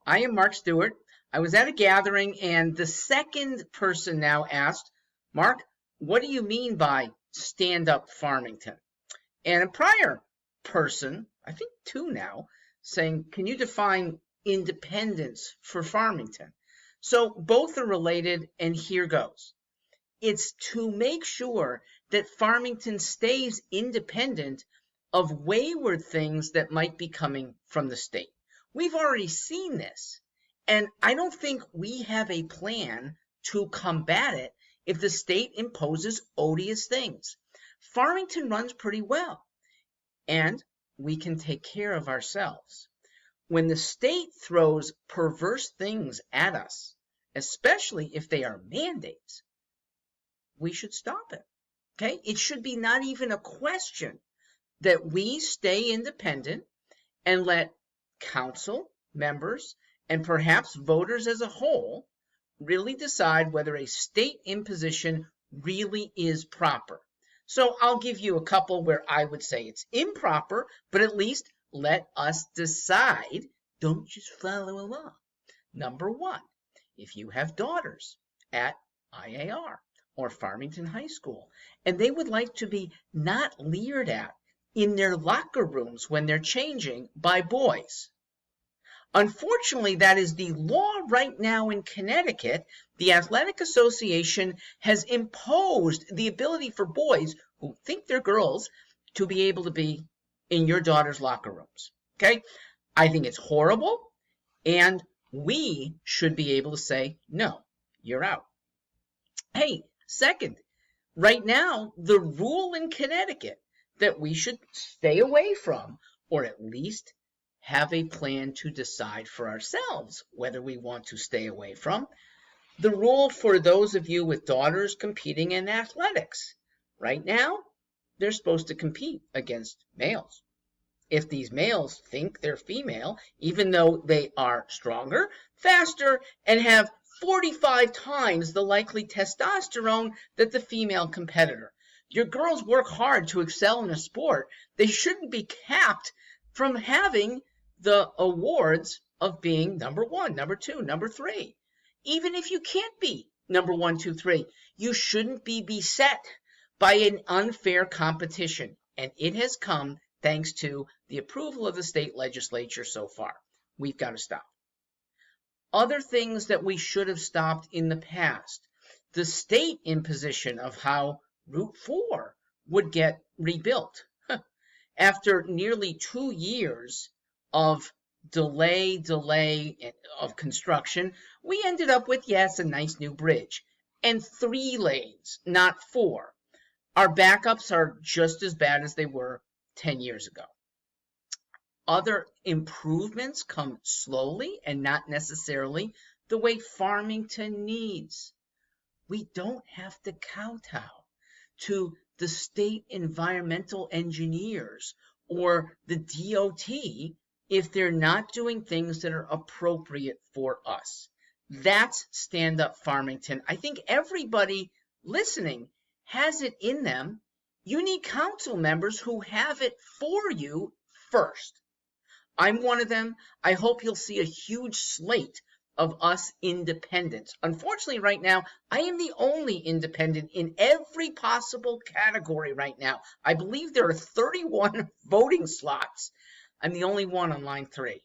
I am Mark Stewart. I was at a gathering and the second person now asked, Mark, what do you mean by Stand-Up Farmington? And a prior person, I think two now, saying, can you define independence for Farmington? So both are related, and here goes. It's to make sure that Farmington stays independent of wayward things that might be coming from the state. We've already seen this, and I don't think we have a plan to combat it if the state imposes odious things. Farmington runs pretty well, and we can take care of ourselves. When the state throws perverse things at us, especially if they are mandates, we should stop it. Okay? It should be not even a question that we stay independent and let council members and perhaps voters as a whole really decide whether a state imposition really is proper. So I'll give you a couple where I would say it's improper, but at least let us decide. Don't just follow along. Number one, if you have daughters at IAR or Farmington High School, and they would like to be not leered at in their locker rooms when they're changing by boys. Unfortunately, that is the law right now in Connecticut. The Athletic Association has imposed the ability for boys who think they're girls to be able to be in your daughter's locker rooms. Okay? I think it's horrible, and we should be able to say, no, you're out. Hey, second, right now, the rule in Connecticut that we should stay away from, or at least have a plan to decide for ourselves whether we want to stay away from. The rule for those of you with daughters competing in athletics. Right now, they're supposed to compete against males. If these males think they're female, even though they are stronger, faster, and have 45 times the likely testosterone that the female competitor. Your girls work hard to excel in a sport. They shouldn't be capped from having the awards of being number one, number two, number three. Even if you can't be number one, two, three, you shouldn't be beset by an unfair competition. And it has come thanks to the approval of the state legislature so far. We've got to stop. Other things that we should have stopped in the past. The state imposition of how Route 4 would get rebuilt. After nearly 2 years of delay of construction, we ended up with, yes, a nice new bridge and 3 lanes, not 4. Our backups are just as bad as they were 10 years ago. Other improvements come slowly and not necessarily the way Farmington needs. We don't have to kowtow to the state environmental engineers or the DOT if they're not doing things that are appropriate for us. That's Stand Up Farmington. I think everybody listening has it in them. You need council members who have it for you first. I'm one of them. I hope you'll see a huge slate of us independents. Unfortunately, right now, I am the only independent in every possible category right now. I believe there are 31 voting slots. I'm the only one on line 3.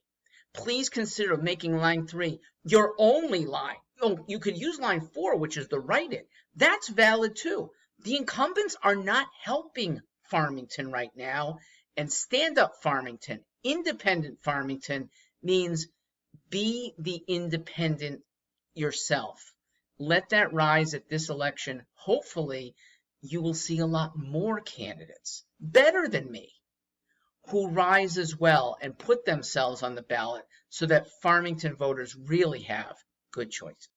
Please consider making line 3 your only line. Oh, you could use line 4, which is the write-in. That's valid too. The incumbents are not helping Farmington right now, and Stand Up Farmington, independent Farmington, means be the independent yourself. Let that rise at this election. Hopefully, you will see a lot more candidates, better than me, who rise as well and put themselves on the ballot so that Farmington voters really have good choices.